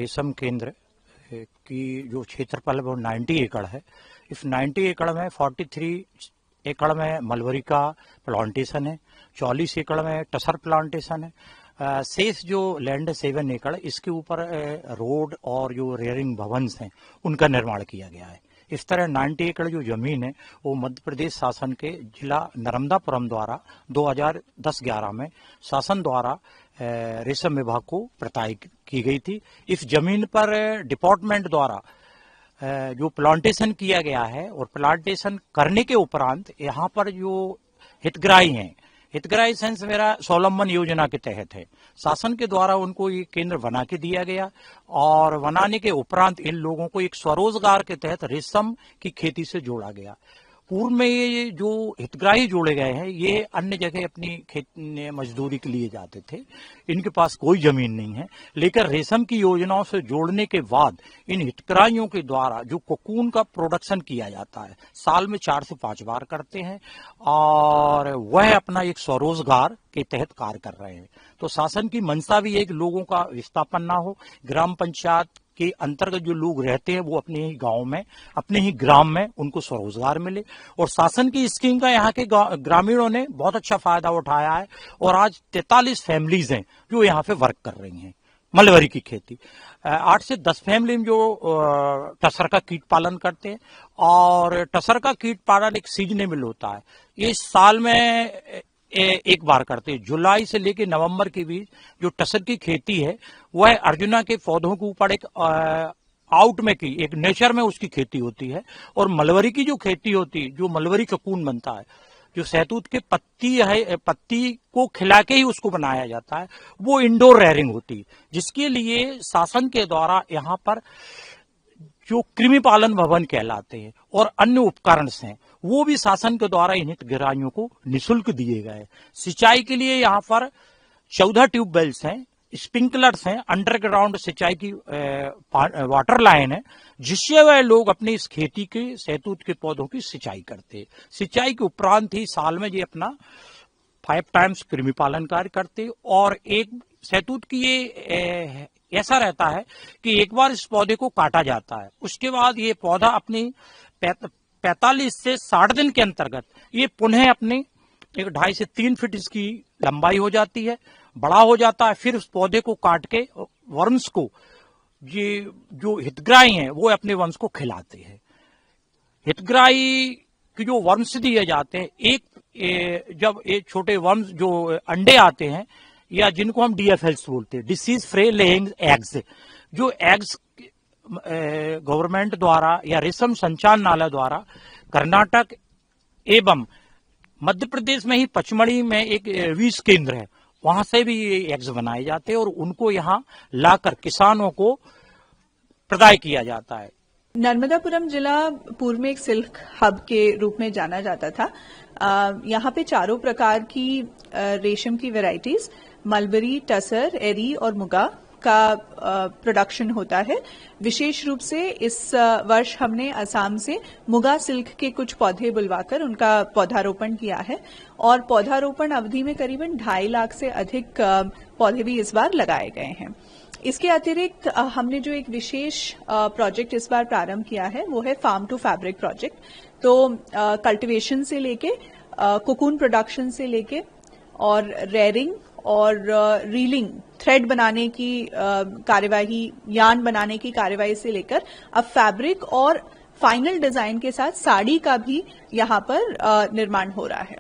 रेशम केंद्र की जो क्षेत्रफल है वो 90 एकड़ है। इस 90 एकड़ में 43 एकड़ में मलबरी का प्लांटेशन है, 44 एकड़ में टसर प्लांटेशन है। शेष जो लैंड है 7 एकड़, इसके ऊपर रोड और जो रेयरिंग भवन्स हैं उनका निर्माण किया गया है। इस तरह 90 एकड़ जो जमीन है वो मध्य प्रदेश शासन के जिला नर्मदापुरम द्वारा 2010-11 में शासन द्वारा रेशम विभाग को प्रदाय की गई थी। इस जमीन पर डिपार्टमेंट द्वारा जो प्लांटेशन किया गया है और प्लांटेशन करने के उपरांत यहाँ पर जो हितग्राही हैं, हितग्राही सेंस मेरा स्वावलंबन योजना के तहत है, शासन के द्वारा उनको ये केंद्र बना के दिया गया और बनाने के उपरांत इन लोगों को एक स्वरोजगार के तहत रेशम की खेती से जोड़ा गया। पूर्व में ये जो हितग्राही जोड़े गए हैं ये अन्य जगह अपनी मजदूरी के लिए जाते थे, इनके पास कोई जमीन नहीं है, लेकिन रेशम की योजनाओं से जोड़ने के बाद इन हितग्राहियों के द्वारा जो कोकून का प्रोडक्शन किया जाता है साल में 4 से 5 बार करते हैं और वह अपना एक स्वरोजगार के तहत कार्य कर रहे हैं। तो शासन की मंशा भी है कि लोगों का विस्थापन ना हो, ग्राम पंचायत के अंतर्गत जो लोग रहते हैं वो अपने ही गांव में, अपने ही ग्राम में उनको स्वरोजगार मिले। और शासन की स्कीम का यहाँ के ग्रामीणों ने बहुत अच्छा फायदा उठाया है और आज 43 फैमिलीज हैं जो यहाँ पे वर्क कर रही हैं मलबरी की खेती। 8 से 10 फैमिली में जो टसर का कीट पालन करते हैं और टसर का कीट पालन एक सीजनेबल होता है, ये साल में एक बार करते हैं। जुलाई से लेकर नवंबर के बीच जो टसर की खेती है वह अर्जुना के पौधों के ऊपर एक आउट में की एक नेचर में उसकी खेती होती है। और मलबरी की जो खेती होती है, जो मलबरी ककून बनता है, जो सहतूत के पत्ती है, पत्ती को खिला के ही उसको बनाया जाता है, वो इंडोर रेयरिंग होती है, जिसके लिए शासन के द्वारा यहाँ पर जो कृमि पालन भवन कहलाते हैं और अन्य उपकरण हैं वो भी शासन के द्वारा इन हितग्राहियों को निःशुल्क दिए गए। सिंचाई के लिए यहाँ पर 14 ट्यूबवेल्स हैं, स्प्रिंकलर्स हैं, अंडरग्राउंड सिंचाई की वाटर लाइन है, जिससे वह लोग अपनी इस खेती के सहतूत के पौधों की सिंचाई करते हैं। सिंचाई के उपरांत ही साल में ये अपना 5 टाइम्स कृमि पालन कार्य करते। और एक सहतूत की ये ऐसा रहता है कि एक बार इस पौधे को काटा जाता है, उसके बाद ये पौधा अपनी 45 से 60 दिन के अंतर्गत ये पुनः अपनी 2.5 से 3 फीट इसकी लंबाई हो जाती है, बड़ा हो जाता है। फिर उस पौधे को काट के वर्म्स को ये जो हितग्राही हैं वो अपने वंश को खिलाते हैं। हितग्राही के जो वर्म्स दिए जाते हैं, जब एक छोटे वर्म्स जो अंडे आते हैं या जिनको हम DFLs बोलते हैं, डिसीज फ्री लेइंग एग्स, जो एग्स गवर्नमेंट द्वारा या रेशम संचालनालय द्वारा कर्नाटक एवं मध्य प्रदेश में ही पचमढ़ी में एक विष केंद्र है, वहां से भी ये एग्स बनाए जाते हैं और उनको यहाँ लाकर किसानों को प्रदाय किया जाता है। नर्मदापुरम जिला पूर्व में एक सिल्क हब के रूप में जाना जाता था। यहाँ पे चारों प्रकार की रेशम की वैरायटीज मलबरी, टसर, एरी और मुगा का प्रोडक्शन होता है। विशेष रूप से इस वर्ष हमने असम से मुगा सिल्क के कुछ पौधे बुलवाकर उनका पौधारोपण किया है और पौधारोपण अवधि में करीबन 2.5 लाख से अधिक पौधे भी इस बार लगाए गए हैं। इसके अतिरिक्त हमने जो एक विशेष प्रोजेक्ट इस बार प्रारंभ किया है वो है फार्म टू फैब्रिक प्रोजेक्ट। तो कल्टीवेशन से लेके कोकून प्रोडक्शन से लेके और रेयरिंग और रीलिंग, थ्रेड बनाने की कार्यवाही, यार्न बनाने की कार्यवाही से लेकर अब फैब्रिक और फाइनल डिजाइन के साथ साड़ी का भी यहाँ पर निर्माण हो रहा है।